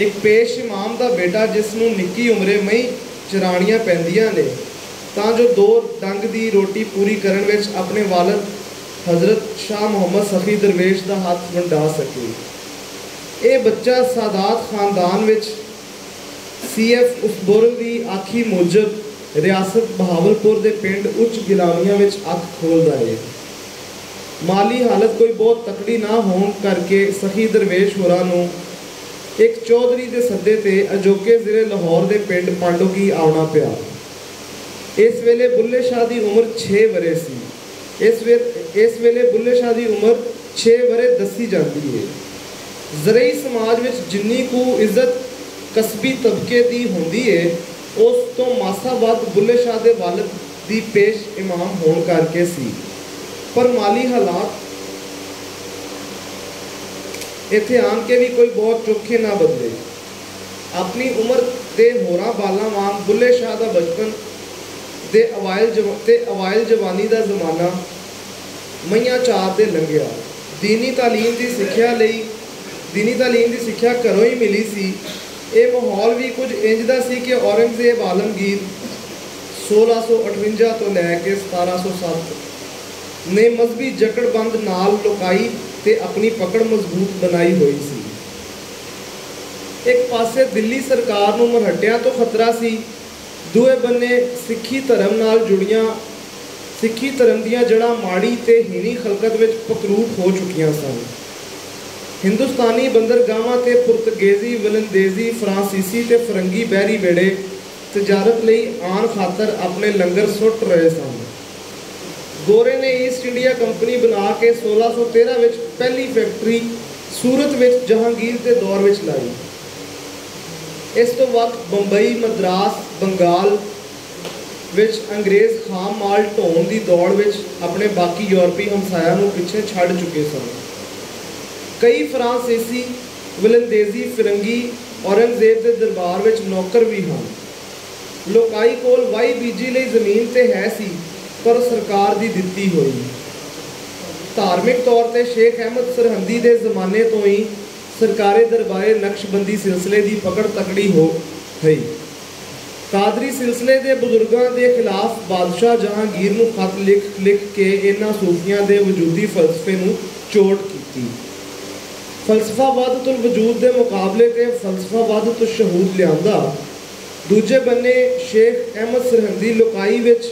एक पेश इमाम का बेटा जिसनों निक्की उमरे मई चरानियाँ पैंदियां ने तां जो दो डंग की रोटी पूरी करन विच अपने वालिद हज़रत शाह मुहम्मद सफ़ी दरवेश का हाथ वंडा सके। ये बच्चा सादात खानदान विच CF उसबुरग की आखी मूजब रियासत बहावलपुर के पिंड उच्च गिलानियां विच अख खोलता है। माली हालत कोई बहुत तकड़ी ना होने करके सखी दरवेश होरां नूं एक चौधरी के सदे ते अजोके ज़िले लाहौर के पिंड पांडोकी आउणा पिया। इस वेले बुल्ले शाह की उम्र 6 वरे सी। इस वेले बुल्ले शाह की उम्र 6 वरे दसी जाती है। ज़रई समाज में जिन्नी को इज्जत कस्बी तबके की होंदी है उस तो मासा वध बुल्ले शाह के वालिद की पेश इमाम होने करके सी। पर माली हालात इत्थे आन के भी कोई बहुत चोखे ना बदले। अपनी उम्र के होरां बालां वांग बुल्ले शाह का बचपन ते अवाइल जवानी का जमाना मईयां चार दे लंघिया। दीनी तालीम की सिक्ख्या घरों ही मिली सी। ये माहौल भी कुछ इंज दा सी कि औरंगजेब आलमगीर 1658 तो लैके 1707 ने मजहबी जकड़बंद नाल लुकाई ते अपनी पकड़ मजबूत बनाई हुई सी। एक पासे दिल्ली सरकार नूं मरहटियां तो खतरा सी, दूए बन्ने सिक्खी धर्म नाल जुड़ियां सिक्खी धर्म दीयां जड़ां माड़ी ते हीनी खलकत विच पकरूट हो चुकियां सन। हिंदुस्तानी बंदरगाहां ते पुर्तगेजी वलंदेजी फ्रांसीसी ते फरंगी बहरी बेड़े तजारत लई आन खातर अपने लंगर सुट रहे सन। गोरे ने ईस्ट इंडिया कंपनी बना के 1613 विच पहली फैक्ट्री सूरत विच जहांगीर के दौर विच लाई। इस तो वक्त बंबई मद्रास बंगाल विच अंग्रेज़ खाम माल ढोण की दौड़ विच अपने बाकी यूरोपी हमसाया नूं पिछे छड़ चुके सन। कई फ्रांसीसी वलंदेजी फिरंगी औरंगजेब के दरबार विच नौकर भी हैं। लोकाई कोल वाही बीजी लई जमीन ते है सी पर सरकार की दिती हुई। धार्मिक तौर पर शेख अहमद सरहंदी के जमाने तो ही सरकारे दरबारे नक्शबंदी सिलसिले की पकड़ तकड़ी हो गई। कादरी सिलसिले के बुजुर्गों के खिलाफ बादशाह जहांगीर नूं खत लिख के इन्हां सूफियां के वजूदी फलसफे नूं चोट की। फलसफा वदतुल वजूद के मुकाबले ते फलसफा वदतुल शहूद लियांदा। दूजे बन्ने शेख अहमद सरहंदी लुकाई विच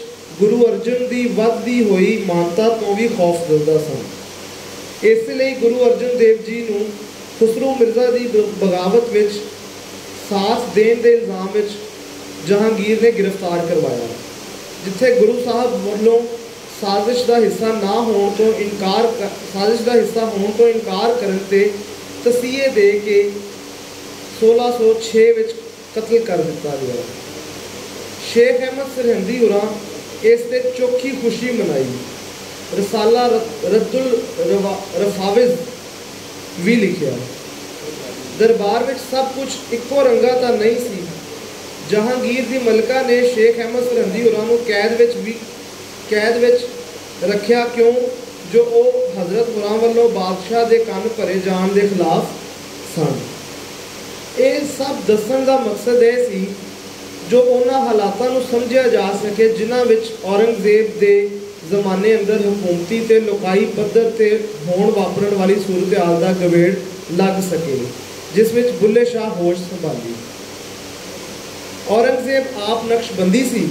गुरु अर्जन की वधदी हुई मानता तो भी खौफ दिलदा सन। इसलिए गुरु अर्जन देव जी नूं खुसरो मिर्जा की बगावत विच साथ देने के इल्जाम विच जहांगीर ने गिरफ्तार करवाया, जिथे गुरु साहब वालों साजिश का हिस्सा होने तो इनकार करने ते तसीहे दे के 1606 विच कत्ल कर दिता गया। शेख अहमद सरहंदी होरां इस ते चोखी खुशी मनाई। रसाला रद्दुल रफाविज भी लिखिया। दरबार में सब कुछ इको रंगा तो नहीं सी। जहांगीर की मलका ने शेख अहमद सरहंदी होरां नूं कैद विच रखिया क्यों जो वो हजरत होरां वालों बादशाह के कन भरे जाने के खिलाफ सन। ये सब दसन का मकसद यह सी जो उन्हां हालातां नूं समझिया जा सके जिन्हां विच औरंगजेब के जमाने अंदर हुकूमती ते लोकाई पद्धर ते होण वापरन वाली सूरत हाल का गवेड़ लग सके, जिस विच बुल्ले शाह होश संभाली। औरंगजेब आप नक्शबंदी सी,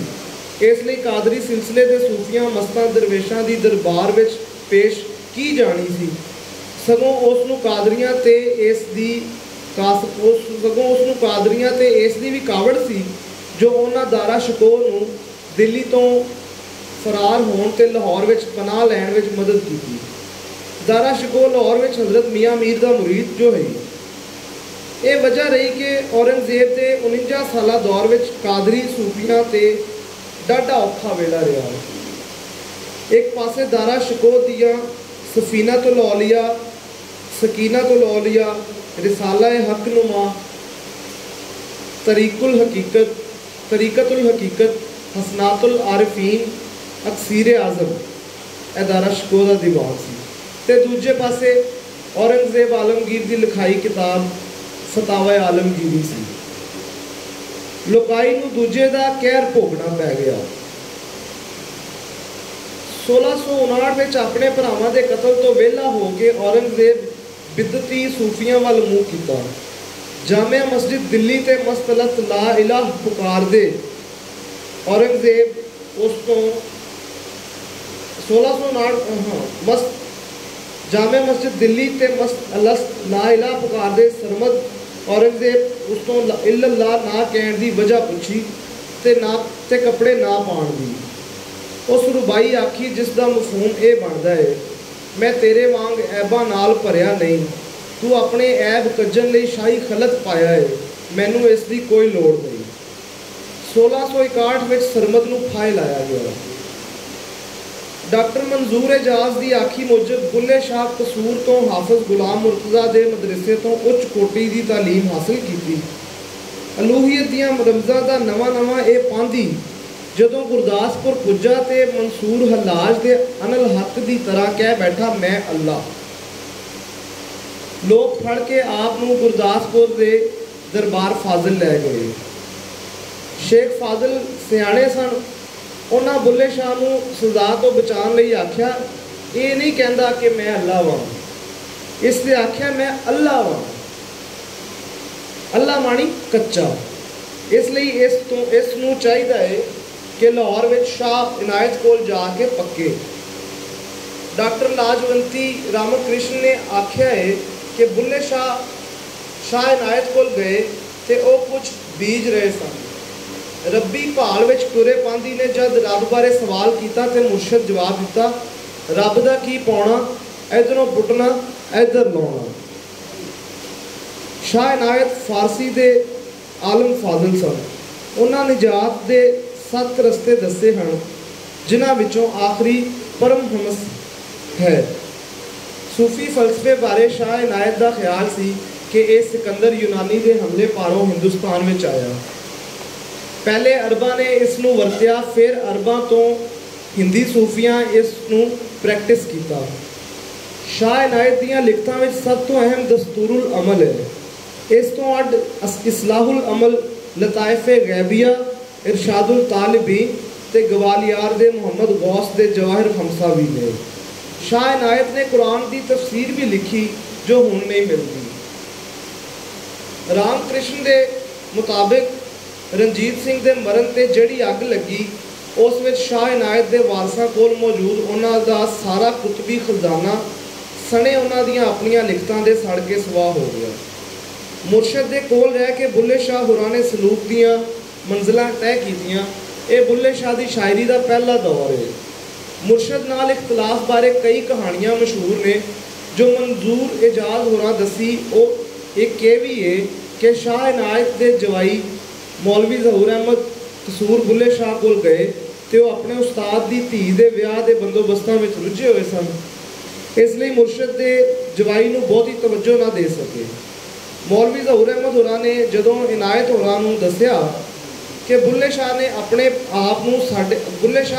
इसलिए कादरी सिलसिले के सूफियां मस्तां दरवेशां की दरबार विच पेश की जानी सी। सगों उसनूं कादरियां ते इसदी भी कावड़ सी जो उन्हां दारा शिकोह नूं दिल्ली तो फरार होने ते लाहौर विच पनाह लैण विच मदद की। दारा शिकोह लाहौर विच हजरत मियाँ मीर का मुरीद जो है। ये वजह रही कि औरंगजेब के 49 साला दौर विच कादरी सूफियां ते डाढा औखा वेला रहा। एक पासे दारा शिकोह दियां सफीनतुल औलिया, सकीनतुल औलिया, रिसाला हक नुमा, तरीकतुल हकीकत, हसनातुल आरिफीन, अक्सीर आजम दारा शिकोह का दीवान सी। ते दूजे पासे औरंगजेब आलमगीर की लिखाई किताब ਫਤਾਵਾ ਆਲਮਗੀਰੀ ਸੀ। ਲੋਕਾਈ ਨੂੰ ਦੂਜੇ ਦਾ ਕਹਿਰ ਭੋਗਣਾ ਪੈ ਗਿਆ। 1659 ਵਿੱਚ ਆਪਣੇ ਭਰਾਵਾਂ ਦੇ ਕਤਲ ਤੋਂ ਵਿਹਲਾ ਹੋ ਕੇ ਔਰੰਗਜ਼ੇਬ ਬਿਦਤੀ ਸੂਫੀਆਂ ਵੱਲ ਮੂੰਹ ਕੀਤਾ। ਜਾਮਿਆ ਮਸਜਿਦ ਦਿੱਲੀ ਤੇ ਮਸਤਲਤ ਲਾ ਇਲਾਹ ਪੁਕਾਰਦੇ ਔਰੰਗਜ਼ੇਬ ਉਸ ਤੋਂ 1659 ਜਾਮਿਆ ਮਸਜਿਦ ਦਿੱਲੀ ਤੇ ਮਸਤਲਤ ਲਾ ਇਲਾਹ ਪੁਕਾਰਦੇ ਸਰਮਦ ਔਰੰਗਜ਼ੇਬ ਉਸ ਤੋਂ ਇल्लल्लाह ਨਾ ਕਹਿਣ ਦੀ ਵਜ੍ਹਾ ਪੁੱਛੀ ਤੇ ਕੱਪੜੇ ਨਾ ਪਾਉਣ ਦੀ। ਉਸ ਰੁਬਾਈ ਆਖੀ ਜਿਸ ਦਾ ਮਫਹੂਮ ਇਹ ਬਣਦਾ ਹੈ, ਮੈਂ ਤੇਰੇ ਵਾਂਗ ਐਬਾਂ ਨਾਲ ਭਰਿਆ ਨਹੀਂ, ਤੂੰ ਆਪਣੇ ਐਬ ਕੱਜਣ ਲਈ ਸ਼ਾਹੀ ਖਲਤ ਪਾਇਆ ਹੈ, ਮੈਨੂੰ ਇਸ ਦੀ ਕੋਈ ਲੋੜ ਨਹੀਂ। 1661 ਵਿੱਚ ਸਰਮਦ ਨੂੰ ਫਾਹੇ ਲਾਇਆ ਗਿਆ। ਡਾਕਟਰ ਮਨਜ਼ੂਰ ਇਜਾਜ਼ ਦੀ ਆਖੀ ਮੁਜਬ ਬੁੱਲੇ ਸ਼ਾਹ ਕਸੂਰ ਤੋਂ ਹਾਫਿਜ਼ ਗੁਲਾਮ ਮੁਰਤਜ਼ਾ ਦੇ ਮਦਰਸੇ ਤੋਂ ਉੱਚ ਕੋਟੀ ਦੀ ਤਾਲੀਮ ਹਾਸਲ ਕੀਤੀ। ਅਲੂਹੀਅਤ ਦੀਆਂ ਰਮਜ਼ਾਂ ਦਾ ਨਵਾਂ ਇਹ ਪਾਂਧੀ ਜਦੋਂ ਗੁਰਦਾਸਪੁਰ ਪੁੱਜਾ ਤੇ ਮਨਸੂਰ ਹਲਾਜ ਦੇ ਅਨਲ ਹੱਕ ਦੀ ਤਰ੍ਹਾਂ ਕਹਿ ਬੈਠਾ, ਮੈਂ ਅੱਲਾ। ਲੋਕ ਫੜ ਕੇ ਆਪ ਨੂੰ ਗੁਰਦਾਸਪੁਰ ਦੇ ਦਰਬਾਰ ਫਾਜ਼ਲ ਲੈ ਗਏ। ਸ਼ੇਖ ਫਾਜ਼ਲ ਸਿਆਣੇ ਸਨ। ਉਹਨਾਂ ਬੁੱਲੇ ਸ਼ਾਹ ਨੂੰ ਸਜ਼ਾ ਤੋਂ ਬਚਾਉਣ ਲਈ ਆਖਿਆ, ਇਹ ਨਹੀਂ ਕਹਿੰਦਾ ਕਿ ਮੈਂ ਅੱਲਾ ਵਾਂ, ਇਸ ਨੇ ਆਖਿਆ ਮੈਂ ਅੱਲਾ ਵਾਂ। ਅੱਲਾ ਮਾਣੀ ਕੱਚਾ। ਇਸ ਲਈ ਇਸ ਨੂੰ ਚਾਹੀਦਾ ਹੈ ਕਿ ਲਾਹੌਰ ਵਿੱਚ ਸ਼ਾਹ ਇਨਾਇਤ ਕੋਲ ਜਾ ਕੇ ਪੱਕੇ। ਡਾਕਟਰ ਲਾਜਵੰਤੀ ਰਾਮਕ੍ਰਿਸ਼ਨ ਨੇ ਆਖਿਆ ਹੈ ਕਿ ਬੁੱਲੇ ਸ਼ਾਹ ਇਨਾਇਤ ਕੋਲ ਗਏ ਤੇ ਉਹ ਕੁਝ ਬੀਜ ਰਹੇ ਸਨ। ਰੱਬੀ ਭਾਲ ਵਿੱਚ ਤੁਰੇ ਪਾਂਦੀ ਨੇ ਜਦ ਰੱਬ ਬਾਰੇ ਸਵਾਲ ਕੀਤਾ ਤੇ ਮੁਰਸ਼ਦ ਜਵਾਬ ਦਿੱਤਾ, ਰੱਬ ਦਾ ਕੀ ਪਾਉਣਾ, ਇੱਧਰੋਂ ਪੁੱਟਣਾ ਇੱਧਰ ਲਾਉਣਾ। ਸ਼ਾਹ ਇਨਾਇਤ ਫਾਰਸੀ ਦੇ ਆਲਮ ਫਾਜ਼ਲ ਸਨ। ਉਹਨਾਂ ਨਿਜਾਤ ਦੇ 7 ਰਸਤੇ ਦੱਸੇ ਹਨ, ਜਿਨ੍ਹਾਂ ਵਿੱਚੋਂ ਆਖਰੀ ਪਰਮਹੰਸ ਹੈ। ਸੂਫੀ ਫਲਸਫੇ ਬਾਰੇ ਸ਼ਾਹ ਇਨਾਇਤ ਦਾ ਖਿਆਲ ਸੀ ਕਿ ਇਹ ਸਿਕੰਦਰ ਯੂਨਾਨੀ ਦੇ ਹਮਲੇ ਪਾਰੋਂ ਹਿੰਦੁਸਤਾਨ ਵਿੱਚ ਆਇਆ। ਪਹਿਲੇ ਅਰਬਾਂ ਨੇ ਇਸ ਨੂੰ ਵਰਤਿਆ, ਫਿਰ ਅਰਬਾਂ ਤੋਂ ਹਿੰਦੀ ਸੂਫੀਆਂ ਇਸ ਨੂੰ ਪ੍ਰੈਕਟਿਸ ਕੀਤਾ। ਸ਼ਾਹ ਇਨਾਇਤ ਦੀਆਂ ਲਿਖਤਾਂ ਵਿੱਚ ਸਭ ਤੋਂ ਅਹਿਮ ਦਸਤੂਰੁਲ ਅਮਲ ਹੈ। ਇਸ ਤੋਂ ਅੱਡ ਇਸਲਾਹੁਲ ਅਮਲ, ਲਤਾਇਫ-ਏ ਗੈਬੀਆ, ਇਰਸ਼ਾਦੁਲ ਤਾਲਿਬੀਨ ਤੇ ਗਵਾਲੀਅਰ ਦੇ ਮੁਹੰਮਦ ਗੌਸ ਦੇ ਜਵਾਹਿਰ ਖਮਸਾ ਵੀ ਨੇ। ਸ਼ਾਹ ਇਨਾਇਤ ਨੇ ਕੁਰਾਨ ਦੀ ਤਫਸੀਰ ਵੀ ਲਿਖੀ ਜੋ ਹੁਣ ਨਹੀਂ ਮਿਲਦੀ। ਰਾਮ ਕ੍ਰਿਸ਼ਨ ਦੇ ਮੁਤਾਬਿਕ ਰਣਜੀਤ ਸਿੰਘ ਦੇ ਮਰਨ ਤੇ ਜਿਹੜੀ ਅੱਗ ਲੱਗੀ, ਉਸ ਵਿੱਚ ਸ਼ਾਹ ਇਨਾਇਤ ਦੇ ਵਾਰਸਾਂ ਕੋਲ ਮੌਜੂਦ ਉਹਨਾਂ ਦਾ ਸਾਰਾ ਕੁਤਬੀ ਖਜ਼ਾਨਾ ਸਣੇ ਉਹਨਾਂ ਦੀਆਂ ਆਪਣੀਆਂ ਲਿਖਤਾਂ ਦੇ ਸੜ ਕੇ ਸਵਾਹ ਹੋ ਗਿਆ। ਮੁਰਸ਼ਦ ਦੇ ਕੋਲ ਰਹਿ ਕੇ ਬੁੱਲੇ ਸ਼ਾਹ ਹੋਰਾਂ ਨੇ ਸਲੂਕ ਦੀਆਂ ਮੰਜ਼ਿਲਾਂ ਤੈਅ ਕੀਤੀਆਂ। ਇਹ ਬੁੱਲੇ ਸ਼ਾਹ ਦੀ ਸ਼ਾਇਰੀ ਦਾ ਪਹਿਲਾ ਦੌਰ ਹੈ। ਮੁਰਸ਼ਦ ਨਾਲ ਇਖਤਲਾਫ ਬਾਰੇ ਕਈ ਕਹਾਣੀਆਂ ਮਸ਼ਹੂਰ ਨੇ ਜੋ ਮਨਜ਼ੂਰ ਇਜਾਜ਼ ਹੋਰਾਂ ਦੱਸੀ। ਉਹ ਇੱਕ ਇਹ ਵੀ ਹੈ ਕਿ ਸ਼ਾਹ ਇਨਾਇਤ ਦੇ ਜਵਾਈ ਮੌਲਵੀ ਜ਼ਹੂਰ ਅਹਿਮਦ ਕਸੂਰ ਬੁੱਲੇ ਸ਼ਾਹ ਕੋਲ ਗਏ ਤੇ ਉਹ ਆਪਣੇ ਉਸਤਾਦ ਦੀ ਧੀ ਦੇ ਵਿਆਹ ਦੇ ਬੰਦੋਬਸਤਾਂ ਵਿੱਚ ਰੁੱਝੇ ਹੋਏ ਸਨ। ਇਸ ਲਈ ਮੁਰਸ਼ਦ ਦੇ ਜਵਾਈ ਨੂੰ ਬਹੁਤੀ ਤਵੱਜੋ ਨਾ ਦੇ ਸਕੇ। ਮੌਲਵੀ ਜ਼ਹੂਰ ਅਹਿਮਦ ਹੋਰਾਂ ਨੇ ਜਦੋਂ ਇਨਾਇਤ ਹੋਰਾਂ ਨੂੰ ਦੱਸਿਆ ਕਿ ਬੁੱਲੇ ਸ਼ਾਹ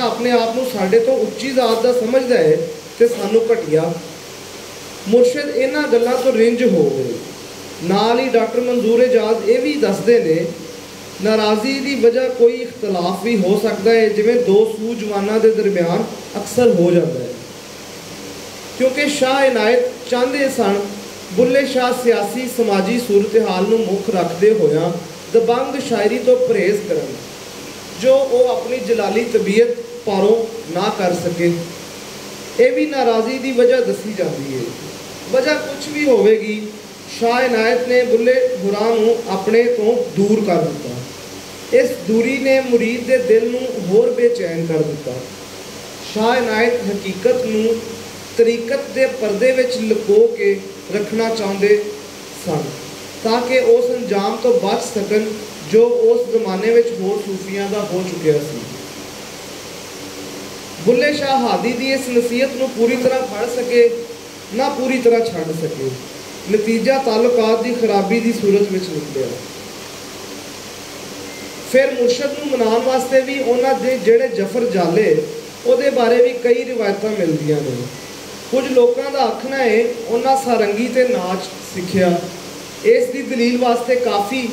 ਆਪਣੇ ਆਪ ਨੂੰ ਸਾਡੇ ਤੋਂ ਉੱਚੀ ਜ਼ਾਤ ਦਾ ਸਮਝਦਾ ਹੈ ਤੇ ਸਾਨੂੰ ਘਟੀਆ, ਮੁਰਸ਼ਦ ਇਹਨਾਂ ਗੱਲਾਂ ਤੋਂ ਰਿੰਜ ਹੋ ਗਏ। ਨਾਲ ਹੀ ਡਾਕਟਰ ਮਨਜ਼ੂਰ ਇਜਾਜ਼ ਇਹ ਵੀ ਦੱਸਦੇ ਨੇ, ਨਾਰਾਜ਼ਗੀ ਦੀ ਵਜ੍ਹਾ ਕੋਈ ਇਖਤਲਾਫ ਵੀ ਹੋ ਸਕਦਾ ਹੈ, ਜਿਵੇਂ ਦੋ ਸੂਝਵਾਨਾਂ ਦੇ ਦਰਮਿਆਨ ਅਕਸਰ ਹੋ ਜਾਂਦਾ ਹੈ। ਕਿਉਂਕਿ ਸ਼ਾਹ ਇਨਾਇਤ ਚਾਹੁੰਦੇ ਸਨ ਬੁੱਲੇ ਸ਼ਾਹ ਸਿਆਸੀ ਸਮਾਜੀ ਸੂਰਤ-ਹਾਲ ਨੂੰ ਮੁੱਖ ਰੱਖਦੇ ਹੋਇਆਂ ਦਬੰਗ ਸ਼ਾਇਰੀ ਤੋਂ ਪਰਹੇਜ਼ ਕਰਨ, ਜੋ ਉਹ ਆਪਣੀ ਜਲਾਲੀ ਤਬੀਅਤ ਪਾਰੋਂ ਨਾ ਕਰ ਸਕੇ। ਇਹ ਵੀ ਨਾਰਾਜ਼ਗੀ ਦੀ ਵਜ੍ਹਾ ਦੱਸੀ ਜਾਂਦੀ ਹੈ। ਵਜ੍ਹਾ ਕੁਝ ਵੀ ਹੋਵੇਗੀ, ਸ਼ਾਹ ਇਨਾਇਤ ਨੇ ਬੁੱਲੇ ਹੋਰਾਂ ਨੂੰ ਆਪਣੇ ਤੋਂ ਦੂਰ ਕਰ ਦਿੱਤਾ। ਇਸ ਦੂਰੀ ਨੇ ਮੁਰੀਦ ਦੇ ਦਿਲ ਨੂੰ ਹੋਰ ਬੇਚੈਨ ਕਰ ਦਿੱਤਾ। ਸ਼ਾਹ ਇਨਾਇਤ ਹਕੀਕਤ ਨੂੰ ਤਰੀਕਤ ਦੇ ਪਰਦੇ ਵਿੱਚ ਲੁਕੋ ਕੇ ਰੱਖਣਾ ਚਾਹੁੰਦੇ ਸਨ ਤਾਂ ਕਿ ਉਸ ਅੰਜਾਮ ਤੋਂ ਬਚ ਸਕਣ ਜੋ ਉਸ ਜ਼ਮਾਨੇ ਵਿੱਚ ਹੋਰ ਸੂਫੀਆਂ ਦਾ ਹੋ ਚੁੱਕਿਆ ਸੀ। ਬੁੱਲੇ ਸ਼ਾਹ ਹਾਦੀ ਦੀ ਇਸ ਨਸੀਹਤ ਨੂੰ ਪੂਰੀ ਤਰ੍ਹਾਂ ਫੜ ਸਕੇ ਨਾ ਪੂਰੀ ਤਰ੍ਹਾਂ ਛੱਡ ਸਕੇ। ਨਤੀਜਾ ਤਾਲੁਕਾਤ ਦੀ ਖਰਾਬੀ ਦੀ ਸੂਰਤ ਵਿੱਚ ਨਿਕਲਿਆ। ਫਿਰ ਮੁਰਸ਼ਦ ਨੂੰ ਮਨਾਉਣ ਵਾਸਤੇ ਵੀ ਉਹਨਾਂ ਦੇ ਜਿਹੜੇ ਜਫਰ ਜਾਲੇ, ਉਹਦੇ ਬਾਰੇ ਵੀ ਕਈ ਰਿਵਾਇਤਾਂ ਮਿਲਦੀਆਂ ਨੇ। ਕੁਝ ਲੋਕਾਂ ਦਾ ਆਖਣਾ ਹੈ ਉਹਨਾਂ ਸਾਰੰਗੀ ਤੇ ਨਾਚ ਸਿੱਖਿਆ। ਇਸ ਦੀ ਦਲੀਲ ਵਾਸਤੇ ਕਾਫੀ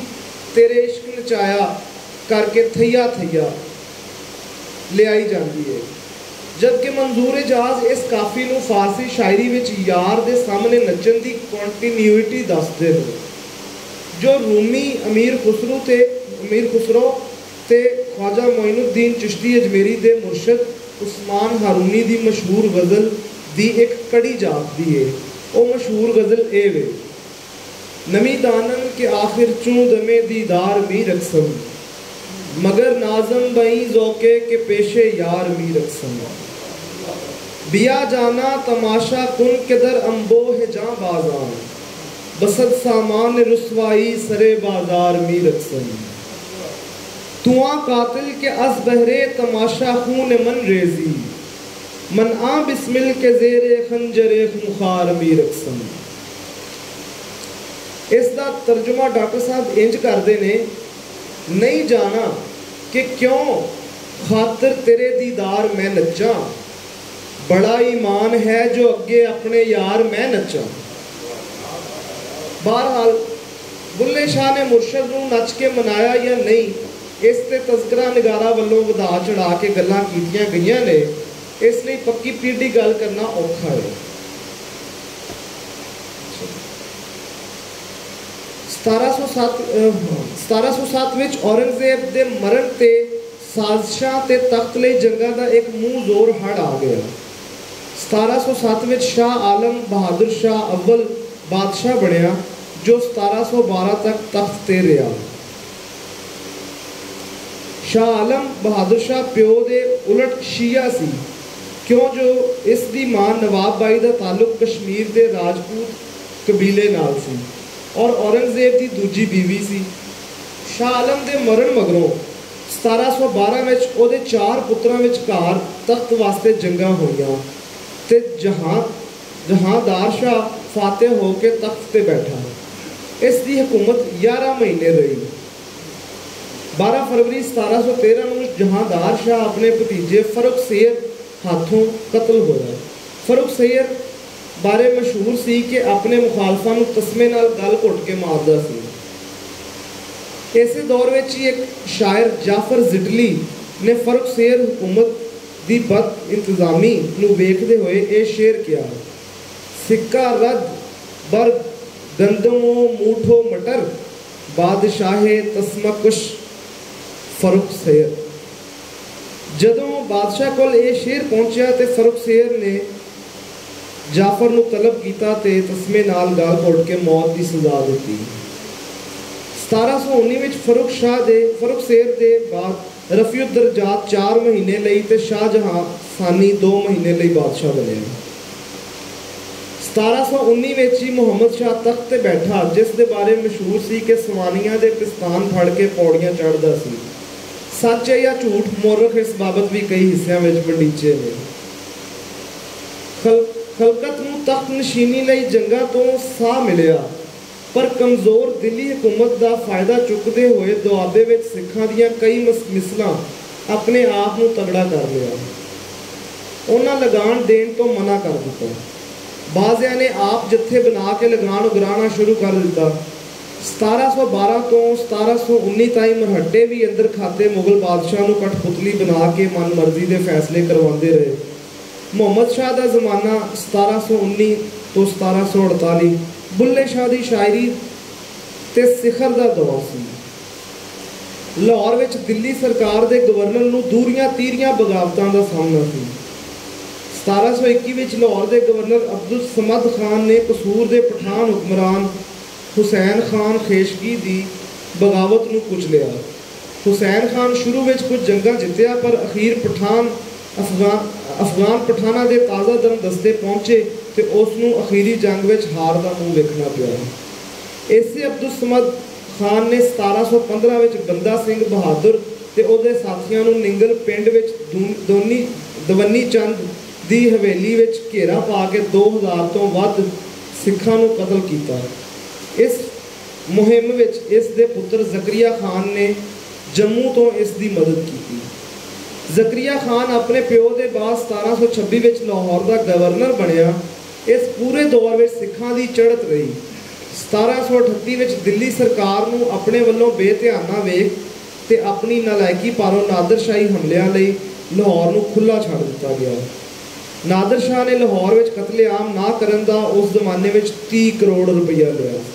ਤੇਰੇ ਇਸ਼ਕ ਨਚਾਇਆ ਕਰਕੇ ਥਈਆ ਥਈਆ ਲਿਆਈ ਜਾਂਦੀ ਹੈ, ਜਦਕਿ ਮਨਜ਼ੂਰ ਇਜਾਜ਼ ਇਸ ਕਾਫੀ ਨੂੰ ਫਾਰਸੀ ਸ਼ਾਇਰੀ ਵਿੱਚ ਯਾਰ ਦੇ ਸਾਹਮਣੇ ਨੱਚਣ ਦੀ ਕੰਟੀਨਿਊਟੀ ਦੱਸਦੇ ਨੇ, ਜੋ ਰੂਮੀ ਅਮੀਰ ਖੁਸਰੋ ਤੇ ख्वाजा मोइनुद्दीन चिश्ती अजमेरी दे मुर्शद उस्मान हारूनी दी मशहूर गज़ल दी एक कड़ी जापदी है। वो मशहूर गज़ल ए वे, नमी दानन के आखिर चूं दमे दीदार मी रक्सम, मगर नाजम बई ज़ौके के पेशे यार मी रक्सम, बिया जाना तमाशा कुन के दर अम्बो है जां बाज़ान, बसद सामान रुसवाई सरे बाजार मी रक्सम, तुआ कातिल के अस बहरे तमाशा खून मन रेजी, मन आ बिस्मिल के जेरे खंजरे खुखार मी रक्सम। इस दा तर्जुमा डॉक्टर साहब इंज करते ने, नहीं जाना कि क्यों खातिर तेरे दीदार मैं नच्चा, बड़ा ईमान है जो अगे अपने यार मैं नच्चा। बहरहाल बुल्ले शाह ने मुर्शद नूं नच के मनाया या नहीं, इस ते तज़किरा निगारा वालों वधा चढ़ा के गल्लां कीतियां गईयां ने, इसलिए पक्की पीढ़ी गल करना औखा है। 1707 ਵਿੱਚ औरंगजेब दे मरण ते साजिशां ते तख्त लई जंगां दा एक मूंह जोर हड़ आ गया। 1707 ਵਿੱਚ शाह आलम बहादुर शाह अव्वल बादशाह बनया, जो 1712 तक तख्त ते रहा। शाह आलम बहादुर शाह प्यो दे उलट शिया सी, क्यों जो इस दी मां नवाब बाई दा ताल्लुक कश्मीर दे राजपूत कबीले नाल सी और औरंगजेब दी दूजी बीवी सी। शाह आलम दे मरण मगरों 1712 ਵਿੱਚ ਉਹਦੇ 4 ਪੁੱਤਰਾਂ ਵਿਚਕਾਰ ਤਖਤ ਵਾਸਤੇ ਜੰਗਾਂ ਹੋਈਆਂ ਤੇ ਜਹਾਂਦਾਰ ਸ਼ਾਹ ਫਾਤਿਹ ਹੋ ਕੇ ਤਖਤ ਤੇ ਬੈਠਾ। ਇਸ ਦੀ ਹਕੂਮਤ 11 ਮਹੀਨੇ ਰਹੀ। 12 फरवरी 1713 ਨੂੰ ਜਹਾਂਦਾਰ ਸ਼ਾਹ ਆਪਣੇ ਭਤੀਜੇ ਫਰੁਖ ਸੈਯਦ ਹੱਥੋਂ ਕਤਲ ਹੋਇਆ। ਫਰੁਖ ਸੈਯਦ ਬਾਰੇ ਮਸ਼ਹੂਰ ਸੀ ਕਿ ਆਪਣੇ ਮੁਖਾਲਫਾਂ ਨੂੰ ਤਸਮੇ ਨਾਲ ਗਲ ਘੁੱਟ ਕੇ ਮਾਰਦਾ ਸੀ। ਇਸੇ ਦੌਰ ਵਿੱਚ ਹੀ ਇੱਕ ਸ਼ਾਇਰ ਜਾਫਰ ਜ਼ਿਡਲੀ ਨੇ ਫਰੁਖ ਸੈਯਦ ਹਕੂਮਤ ਦੀ ਬਦ ਇੰਤਜ਼ਾਮੀ ਨੂੰ ਵੇਖਦੇ ਹੋਏ ਇਹ ਸ਼ੇਰ ਕਿਹਾ, ਸਿੱਕਾ ਰੱਦ ਬਰ ਗੰਦਮੋ ਮੂਠੋ ਮਟਰ, ਬਾਦਸ਼ਾਹੇ ਤਸਮਕਸ਼ ਫਰੁਖ ਸੈਯਦ। ਜਦੋਂ ਬਾਦਸ਼ਾਹ ਕੋਲ ਇਹ ਸ਼ੇਰ ਪਹੁੰਚਿਆ ਤੇ ਫਰੁਖ ਸੈਯਦ ਨੇ ਜਾਫਰ ਨੂੰ ਤਲਬ ਕੀਤਾ ਤੇ ਤਸਮੇ ਨਾਲ ਗਲ ਘੋਟ ਕੇ ਮੌਤ ਦੀ ਸਜ਼ਾ ਦਿੱਤੀ। 1719 ਵਿੱਚ ਫਰੁਖ ਸੈਯਦ ਦੇ ਬਾਅਦ ਰਫੀਉਦ ਦਰਜਾਤ 4 ਮਹੀਨੇ ਲਈ ਤੇ ਸ਼ਾਹਜਹਾਂ ਸਾਨੀ 2 ਮਹੀਨੇ ਲਈ ਬਾਦਸ਼ਾਹ ਬਣਿਆ। 1719 ਵਿੱਚ ਹੀ ਮੁਹੰਮਦ ਸ਼ਾਹ ਤਖਤ ਤੇ ਬੈਠਾ, ਜਿਸ ਦੇ ਬਾਰੇ ਮਸ਼ਹੂਰ ਸੀ ਕਿ ਸਵਾਨੀਆਂ ਦੇ ਪਿਸਤਾਨ ਫੜ ਕੇ ਪੌੜੀਆਂ ਚੜ੍ਹਦਾ ਸੀ। ਸੱਚ ਹੈ ਜਾਂ ਝੂਠ, ਮੌਰਖ ਇਸ ਬਾਬਤ ਵੀ ਕਈ ਹਿੱਸਿਆਂ ਵਿੱਚ ਵੰਡੀਚੇ ਨੇ। ਖਲਕਤ ਨੂੰ ਤਖਤ ਨਸ਼ੀਨੀ ਲਈ ਜੰਗਾਂ ਤੋਂ ਸਾਹ ਮਿਲਿਆ, ਪਰ ਕਮਜ਼ੋਰ ਦਿੱਲੀ ਹਕੂਮਤ ਦਾ ਫਾਇਦਾ ਚੁੱਕਦੇ ਹੋਏ ਦੁਆਬੇ ਵਿੱਚ ਸਿੱਖਾਂ ਦੀਆਂ ਕਈ ਮਿਸਲਾਂ ਆਪਣੇ ਆਪ ਨੂੰ ਤਗੜਾ ਕਰ ਲਿਆ। ਉਹਨਾਂ ਲਗਾਨ ਦੇਣ ਤੋਂ ਮਨਾ ਕਰ ਦਿੱਤਾ। ਬਾਜ਼ਿਆਂ ਨੇ ਆਪ ਜੱਥੇ ਬਣਾ ਕੇ ਲਗਾਨ ਉਗਰਾਉਣਾ ਸ਼ੁਰੂ ਕਰ ਦਿੱਤਾ। 1712 ਤੋਂ 1719 ਤਾਈਂ ਮਰਹੱਟੇ ਵੀ ਅੰਦਰ ਖਾਤੇ ਮੁਗਲ ਬਾਦਸ਼ਾਹ ਨੂੰ ਕਠਪੁਤਲੀ ਬਣਾ ਕੇ ਮਨਮਰਜ਼ੀ ਦੇ ਫੈਸਲੇ ਕਰਵਾਉਂਦੇ ਰਹੇ। ਮੁਹੰਮਦ ਸ਼ਾਹ ਦਾ ਜ਼ਮਾਨਾ 1719 ਤੋਂ 1748 ਬੁੱਲੇ ਸ਼ਾਹ ਦੀ ਸ਼ਾਇਰੀ ਤੇ ਸਿਖਰ ਦਾ ਦੌਰ ਸੀ। ਲਾਹੌਰ ਵਿੱਚ ਦਿੱਲੀ ਸਰਕਾਰ ਦੇ ਗਵਰਨਰ ਨੂੰ ਦੂਰੀਆਂ ਤੀਰੀਆਂ ਬਗਾਵਤਾਂ ਦਾ ਸਾਹਮਣਾ ਸੀ। 1721 ਵਿੱਚ ਲਾਹੌਰ ਦੇ ਗਵਰਨਰ ਅਬਦੁਲ ਸਮਦ ਖਾਨ ਨੇ ਕਸੂਰ ਦੇ ਪਠਾਨ ਹੁਕਮਰਾਨ ਹੁਸੈਨ ਖਾਨ ਖੇਸ਼ਗੀ ਦੀ ਬਗਾਵਤ ਨੂੰ ਕੁਚਲਿਆ। ਹੁਸੈਨ ਖਾਨ ਸ਼ੁਰੂ ਵਿੱਚ ਕੁਝ ਜੰਗਾਂ ਜਿੱਤਿਆ, ਪਰ ਅਖੀਰ ਅਫਗਾਨ ਪਠਾਨਾਂ ਦੇ ਤਾਜ਼ਾ ਦਮ ਦਸਤੇ ਪਹੁੰਚੇ ਤੇ ਉਸ ਨੂੰ ਅਖੀਰੀ ਜੰਗ ਵਿੱਚ ਹਾਰ ਦਾ ਮੂੰਹ ਵੇਖਣਾ ਪਿਆ। ਇਸੇ ਅਬਦੁਲ ਸਮਦ ਖਾਨ ਨੇ 1715 ਵਿੱਚ ਬੰਦਾ ਸਿੰਘ ਬਹਾਦਰ ਤੇ ਉਹਦੇ ਸਾਥੀਆਂ ਨੂੰ ਨਿੰਗਲ ਪਿੰਡ ਵਿੱਚ ਦਵੰਨੀ ਚੰਦ ਦੀ ਹਵੇਲੀ ਵਿੱਚ ਘੇਰਾ ਪਾ ਕੇ 2000 ਤੋਂ ਵੱਧ ਸਿੱਖਾਂ ਨੂੰ ਕਤਲ ਕੀਤਾ। ਇਸ ਮੁਹਿੰਮ ਵਿੱਚ ਇਸ ਦੇ ਪੁੱਤਰ ਜ਼ਕਰੀਆ ਖਾਨ ਨੇ ਜੰਮੂ ਤੋਂ ਇਸ ਦੀ ਮਦਦ ਕੀਤੀ। ਜ਼ਕਰੀਆ ਖਾਨ ਆਪਣੇ ਪਿਓ ਦੇ ਬਾਅਦ 1726 ਵਿੱਚ ਲਾਹੌਰ ਦਾ ਗਵਰਨਰ ਬਣਿਆ। ਇਸ ਪੂਰੇ ਦੌਰ ਵਿੱਚ ਸਿੱਖਾਂ ਦੀ ਚੜ੍ਹਤ ਰਹੀ। 1738 ਵਿੱਚ ਦਿੱਲੀ ਸਰਕਾਰ ਨੂੰ ਆਪਣੇ ਵੱਲੋਂ ਬੇਧਿਆਨਾ ਵੇਖ ਤੇ ਆਪਣੀ ਨਲਾਇਕੀ ਪਾਰੋਂ ਨਾਦਰ ਸ਼ਾਹੀ ਹਮਲਿਆਂ ਲਈ ਲਾਹੌਰ ਨੂੰ ਖੁੱਲ੍ਹਾ ਛੱਡ ਦਿੱਤਾ ਗਿਆ। ਨਾਦਰ ਸ਼ਾਹ ਨੇ ਲਾਹੌਰ ਵਿੱਚ ਕਤਲੇਆਮ ਨਾ ਕਰਨ ਦਾ ਉਸ ਜ਼ਮਾਨੇ ਵਿੱਚ 30 ਕਰੋੜ ਰੁਪਈਆ ਲਿਆ ਸੀ।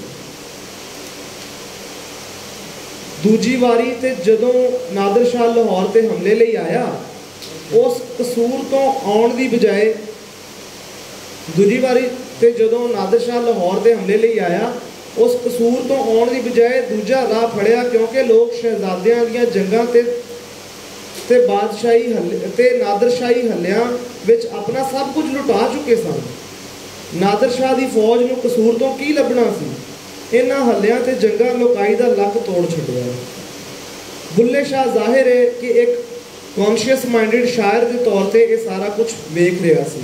ਦੂਜੀ ਵਾਰੀ ਤੇ ਜਦੋਂ ਨਾਦਰ ਸ਼ਾਹ ਲਾਹੌਰ ਤੇ ਹਮਲੇ ਲਈ ਆਇਆ, ਉਸ ਕਸੂਰ ਤੋਂ ਆਉਣ ਦੀ ਬਜਾਏ ਦੂਜੀ ਵਾਰੀ ਤੇ ਜਦੋਂ ਨਾਦਰ ਸ਼ਾਹ ਲਾਹੌਰ ਤੇ ਹਮਲੇ ਲਈ ਆਇਆ, ਉਸ ਕਸੂਰ ਤੋਂ ਆਉਣ ਦੀ ਬਜਾਏ ਦੂਜਾ ਰਾਹ ਫੜਿਆ, ਕਿਉਂਕਿ ਲੋਕ ਸ਼ਹਿਜ਼ਾਦਿਆਂ ਦੀਆਂ ਜੰਗਾਂ ਤੇ ਬਾਦਸ਼ਾਹੀ ਤੇ ਨਾਦਰਸ਼ਾਹੀ ਹੱਲਿਆਂ ਵਿੱਚ ਆਪਣਾ ਸਭ ਕੁਝ ਲੁਟਾ ਚੁੱਕੇ ਸਨ। ਨਾਦਰ ਸ਼ਾਹ ਦੀ ਫੌਜ ਨੂੰ ਕਸੂਰ ਤੋਂ ਕੀ ਲੱਭਣਾ ਸੀ? ਇਹਨਾਂ ਹੱਲਿਆਂ ਤੇ ਜੰਗਾਂ ਲੋਕਾਈ ਦਾ ਲੱਕ ਤੋੜ ਛੱਡਿਆ। ਬੁੱਲੇ ਸ਼ਾਹ ਜ਼ਾਹਿਰ ਹੈ ਕਿ ਇੱਕ ਕੌਨਸ਼ੀਅਸ ਮਾਈਂਡਡ ਸ਼ਾਇਰ ਦੇ ਤੌਰ ਤੇ ਇਹ ਸਾਰਾ ਕੁਝ ਵੇਖ ਰਿਹਾ ਸੀ।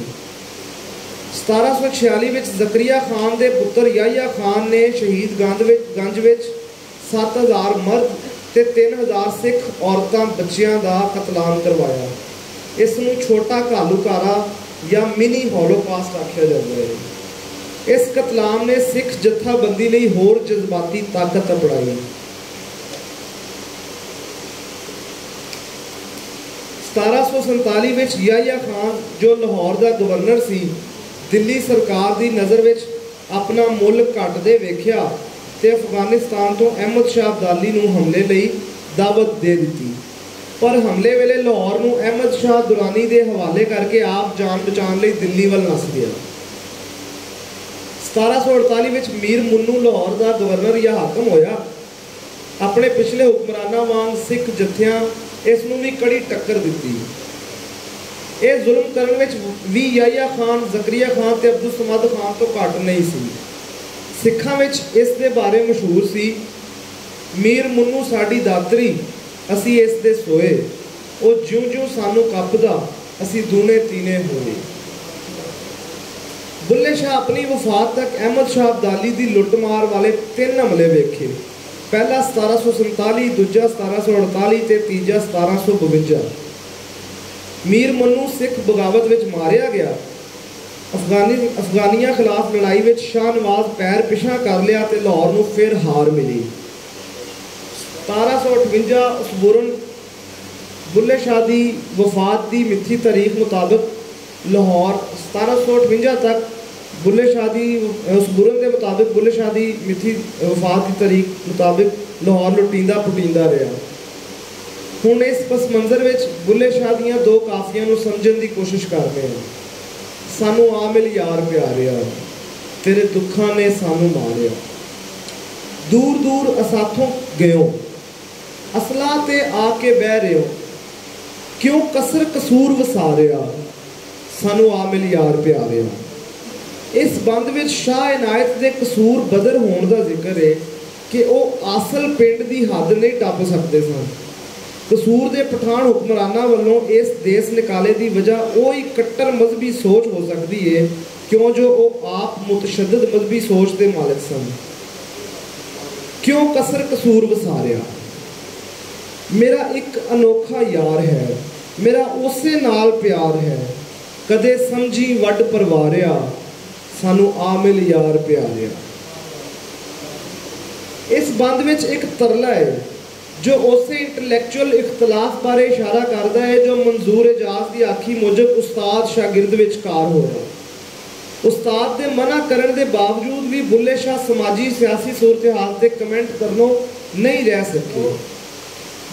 1746 ਵਿੱਚ ਜ਼ਕਰੀਆ ਖਾਨ ਦੇ ਪੁੱਤਰ ਯਾਹਿਆ ਖਾਨ ਨੇ ਸ਼ਹੀਦ ਗੰਜ ਵਿੱਚ 7000 ਮਰਦ ਤੇ 3000 ਸਿੱਖ ਔਰਤਾਂ ਬੱਚਿਆਂ ਦਾ ਕਤਲਾਮ ਕਰਵਾਇਆ। ਇਸ ਨੂੰ ਛੋਟਾ ਘਾਲੂਕਾਰਾ ਜਾਂ ਮਿਨੀ ਹੋਲੋਕਾਸਟ ਆਖਿਆ ਜਾਂਦਾ ਹੈ। ਇਸ ਕਤਲਾਮ ਨੇ ਸਿੱਖ ਜਥਾਬੰਦੀ ਲਈ ਹੋਰ ਜਜ਼ਬਾਤੀ ਤਾਕਤ ਅਪਣਾਈ। 1747 ਵਿੱਚ ਯਾਹਿਆ ਖਾਨ, ਜੋ ਲਾਹੌਰ ਦਾ ਗਵਰਨਰ ਸੀ, ਦਿੱਲੀ ਸਰਕਾਰ ਦੀ ਨਜ਼ਰ ਵਿੱਚ ਆਪਣਾ ਮੁੱਲ ਘਟਦੇ ਵੇਖਿਆ ਤੇ ਅਫਗਾਨਿਸਤਾਨ ਤੋਂ ਅਹਿਮਦ ਸ਼ਾਹ ਅਬਦਾਲੀ ਨੂੰ ਹਮਲੇ ਲਈ ਦਾਵਤ ਦੇ ਦਿੱਤੀ। ਪਰ ਹਮਲੇ ਵੇਲੇ ਲਾਹੌਰ ਨੂੰ ਅਹਿਮਦ ਸ਼ਾਹ ਦੁਰਾਨੀ ਦੇ ਹਵਾਲੇ ਕਰਕੇ ਆਪ ਜਾਨ ਬਚਾਉਣ ਲਈ ਦਿੱਲੀ ਵੱਲ ਨੱਸ ਗਿਆ। 1748 ਵਿੱਚ ਮੀਰ ਮੁੰਨੂ ਲਾਹੌਰ ਦਾ ਗਵਰਨਰ ਜਾਂ ਹਾਕਮ ਹੋਇਆ। ਆਪਣੇ ਪਿਛਲੇ ਹੁਕਮਰਾਨਾਂ ਵਾਂਗ ਸਿੱਖ ਜਥਿਆਂ ਇਸ ਨੂੰ ਵੀ ਕੜੀ ਟੱਕਰ ਦਿੱਤੀ। ਇਹ ਜ਼ੁਲਮ ਕਰਨ ਵਿੱਚ ਵੀ ਯਾਹਿਆ ਖਾਨ, ਜ਼ਕਰੀਆ ਖਾਨ ਤੇ ਅਬਦੁਲ ਸਮਦ ਖਾਨ ਤੋਂ ਘੱਟ ਨਹੀਂ ਸੀ। ਸਿੱਖਾਂ ਵਿੱਚ ਇਸ ਦੇ ਬਾਰੇ ਮਸ਼ਹੂਰ ਸੀ, ਮੀਰ ਮੁੰਨੂ ਸਾਡੀ ਦਾਤਰੀ, ਅਸੀਂ ਇਸ ਦੇ ਸੋਏ, ਉਹ ਜਿਉਂ-ਜਿਉਂ ਸਾਨੂੰ ਕੱਪਦਾ ਅਸੀਂ ਦੂਣੇ ਤੀਨੇ ਹੋਏ। ਬੁੱਲੇ ਸ਼ਾਹ ਆਪਣੀ ਵਫਾਤ ਤੱਕ ਅਹਿਮਦ ਸ਼ਾਹ ਅਬਦਾਲੀ ਦੀ ਲੁੱਟਮਾਰ ਵਾਲੇ 3 ਹਮਲੇ ਵੇਖੇ। ਪਹਿਲਾ 1747, ਦੂਜਾ 1748 ਤੇ ਤੀਜਾ 1752। ਮੀਰ ਮੁੰਨੂ ਸਿੱਖ ਬਗਾਵਤ ਵਿੱਚ ਮਾਰਿਆ ਗਿਆ। ਅਫਗਾਨੀਆਂ ਖਿਲਾਫ ਲੜਾਈ ਵਿੱਚ ਸ਼ਾਹ ਨਵਾਜ਼ ਪੈਰ ਪਿਛਾਂ ਕਰ ਲਿਆ ਤੇ ਲਾਹੌਰ ਨੂੰ ਫਿਰ ਹਾਰ ਮਿਲੀ। 1758 ਉਸਬੁਰਨ ਬੁੱਲੇ ਸ਼ਾਹ ਦੀ ਵਫਾਤ ਦੀ ਮਿੱਥੀ ਤਾਰੀਖ ਮੁਤਾਬਕ ਲਾਹੌਰ 1758 ਤੱਕ ਬੁੱਲੇ ਸ਼ਾਹ ਦੀ ਉਸਬੁਰਨ ਦੇ ਮੁਤਾਬਕ ਬੁੱਲੇ ਸ਼ਾਹ ਦੀ ਮਿੱਥੀ ਵਫਾਤ ਦੀ ਤਾਰੀਖ ਮੁਤਾਬਕ ਲਾਹੌਰ ਲੁਟੀਂਦਾ ਪੁਟੀਂਦਾ ਰਿਹਾ। ਹੁਣ ਇਸ ਪਸ ਮੰਜ਼ਰ ਵਿੱਚ ਬੁੱਲੇ ਸ਼ਾਹ ਦੀਆਂ 2 ਕਾਫੀਆਂ ਨੂੰ ਸਮਝਣ ਦੀ ਕੋਸ਼ਿਸ਼ ਕਰਦੇ ਹਾਂ। ਸਾਨੂੰ ਆ ਮਿਲ ਯਾਰ ਪਿਆਰਿਆ, ਤੇਰੇ ਦੁੱਖਾਂ ਨੇ ਸਾਨੂੰ ਮਾਰਿਆ, ਦੂਰ ਦੂਰ ਅਸਾਥੋਂ ਗਇਓ, ਅਸਲਾ ਤੇ ਆ ਕੇ ਬਹਿ ਰਿਓ, ਕਿਉਂ ਕਸਰ ਕਸੂਰ ਵਸਾਰਿਆ, ਸਾਨੂੰ ਆ ਮਿਲ ਯਾਰ ਪਿਆਰਿਆ। ਇਸ ਬੰਦ ਵਿੱਚ ਸ਼ਾਹ ਇਨਾਇਤ ਦੇ ਕਸੂਰ ਬਦਰ ਹੋਣ ਦਾ ਜ਼ਿਕਰ ਹੈ ਕਿ ਉਹ ਆਸਲ ਪਿੰਡ ਦੀ ਹੱਦ ਨਹੀਂ ਟੱਪ ਸਕਦੇ ਸਨ। ਕਸੂਰ ਦੇ ਪਠਾਨ ਹੁਕਮਰਾਨਾਂ ਵੱਲੋਂ ਇਸ ਦੇਸ ਨਿਕਾਲੇ ਦੀ ਵਜ੍ਹਾ ਉਹ ਹੀ ਕੱਟਰ ਮਜ਼ਹਬੀ ਸੋਚ ਹੋ ਸਕਦੀ ਹੈ, ਕਿਉਂ ਜੋ ਉਹ ਆਪ ਮੁਤਸ਼ੱਦਦ ਮਜ਼ਹਬੀ ਸੋਚ ਦੇ ਮਾਲਕ ਸਨ। ਕਿਉਂ ਕਸਰ ਕਸੂਰ ਵਸਾਰਿਆ, ਮੇਰਾ ਇੱਕ ਅਨੋਖਾ ਯਾਰ ਹੈ, ਮੇਰਾ ਉਸੇ ਨਾਲ ਪਿਆਰ ਹੈ, ਕਦੇ ਸਮਝੀ ਵੱਡ ਪਰਵਾਰਿਆ, ਸਾਨੂੰ ਆ ਮਿਲ ਯਾਰ ਪਿਆਰਿਆ। ਇਸ ਬੰਦ ਵਿੱਚ ਇੱਕ ਤਰਲਾ ਹੈ ਜੋ ਉਸੇ ਇੰਟਲੈਕਚੁਅਲ ਇਖਤਲਾਫ ਬਾਰੇ ਇਸ਼ਾਰਾ ਕਰਦਾ ਹੈ ਜੋ ਮਨਜ਼ੂਰ ਇਜਾਜ਼ ਦੀ ਆਖੀ ਮੁਜਬ ਉਸਤਾਦ ਸ਼ਾਗਿਰਦ ਵਿਚਕਾਰ ਹੋਇਆ। ਉਸਤਾਦ ਦੇ ਮਨਾ ਕਰਨ ਦੇ ਬਾਵਜੂਦ ਵੀ ਬੁੱਲੇ ਸ਼ਾਹ ਸਮਾਜੀ ਸਿਆਸੀ ਸੂਰਤ-ਏ-ਹਾਲ ਤੇ ਕਮੈਂਟ ਕਰਨੋਂ ਨਹੀਂ ਰਹਿ ਸਕੇ।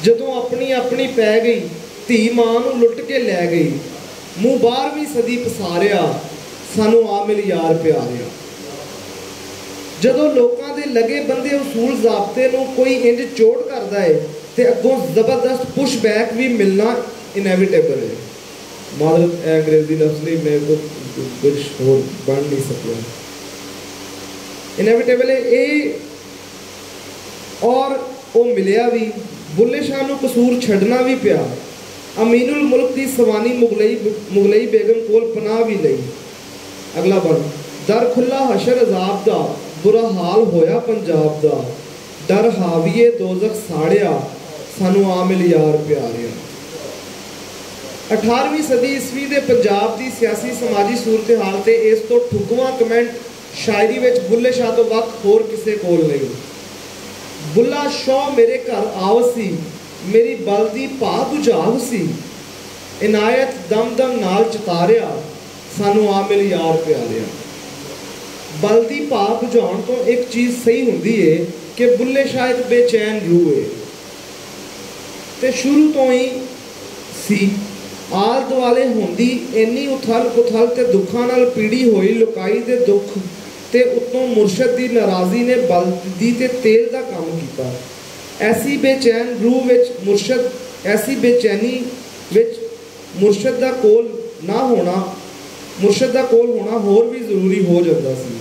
ਜਦੋਂ ਆਪਣੀ ਪੈ ਗਈ, ਧੀ ਮਾਂ ਨੂੰ ਲੁੱਟ ਕੇ ਲੈ ਗਈ, ਮੂੰਹ 12ਵੀਂ ਸਦੀ ਪਸਾਰਿਆ, ਸਾਨੂੰ ਆ ਮਿਲ ਯਾਰ ਪਿਆਰਿਆ। ਜਦੋਂ ਲੋਕਾਂ ਦੇ ਲਗੇ ਬੰਦੇ ਉਸੂਲ ਜ਼ਾਬਤੇ ਨੂੰ ਕੋਈ ਇੰਜ ਚੋੜ ਕਰਦਾ ਹੈ ਤੇ ਅੱਗੋਂ ਜ਼ਬਰਦਸਤ ਪੁਸ਼ ਬੈਕ ਵੀ ਮਿਲਣਾ ਇਨੈਵਿਟੇਬਲ ਹੈ। ਮਾਦਰਤ ਅੰਗਰੇਜ਼ੀ ਲਫ਼ਜ਼ ਨਹੀਂ, ਮੇਰੇ ਤੋਂ ਕੁਝ ਹੋਰ ਬਣ ਨਹੀਂ ਸਕਿਆ। ਇਨੈਵਿਟੇਬਲ ਹੈ ਇਹ, ਔਰ ਉਹ ਮਿਲਿਆ ਵੀ। ਬੁੱਲੇ ਸ਼ਾਹ ਨੂੰ ਕਸੂਰ ਛੱਡਣਾ ਵੀ ਪਿਆ। ਅਮੀਨੁਲ ਮੁਲਕ ਦੀ ਸਵਾਨੀ ਮੁਗਲਈ ਬੇਗਮ ਕੋਲ ਪਨਾਹ ਵੀ ਲਈ। ਅਗਲਾ ਬਣ, ਦਰ ਖੁੱਲਾ ਹਸ਼ਰ ਅਜ਼ਾਬ ਦਾ, ਬੁਰਾ ਹਾਲ ਹੋਇਆ ਪੰਜਾਬ ਦਾ, ਡਰ ਹਾਵੀਏ ਦੋਜ਼ਖ ਸਾੜਿਆ, ਸਾਨੂੰ ਆ ਮਿਲ ਯਾਰ ਪਿਆਰਿਆ। 18ਵੀਂ ਸਦੀ ਈਸਵੀ ਦੇ ਪੰਜਾਬ ਦੀ ਸਿਆਸੀ ਸਮਾਜੀ ਸੂਰਤ-ਏ-ਹਾਲ ਤੇ ਇਸ ਤੋਂ ਠੁਕਵਾਂ ਕਮੈਂਟ शायरी विच बुल्ले शाह तो वक्त होर किसे कोल नहीं। बुल्ला शौह मेरे घर आवसी, मेरी बल दी भा बुझाव सी, इनायत दम दम नाल चितारिया, सानू आ मिल यार प्यारिया। बल दी भा बुझाउण तो एक चीज़ सही हुंदी है कि बुल्ले शाह एक बेचैन रूह है ते शुरू तो ही सी। आल दुआले होंदी इन्नी उथल पुथल ते दुखां नाल पीड़ी होई लुकाई दे दुख ते उत्तों मुरशद दी नाराज़ी ने बलदी ते तेल दा काम कीता। ऐसी बेचैन रूह विच मुरशद, ऐसी बेचैनी विच मुरशद दा कोल ना होना, मुरशद दा कोल होना होर भी जरूरी हो जाता सी।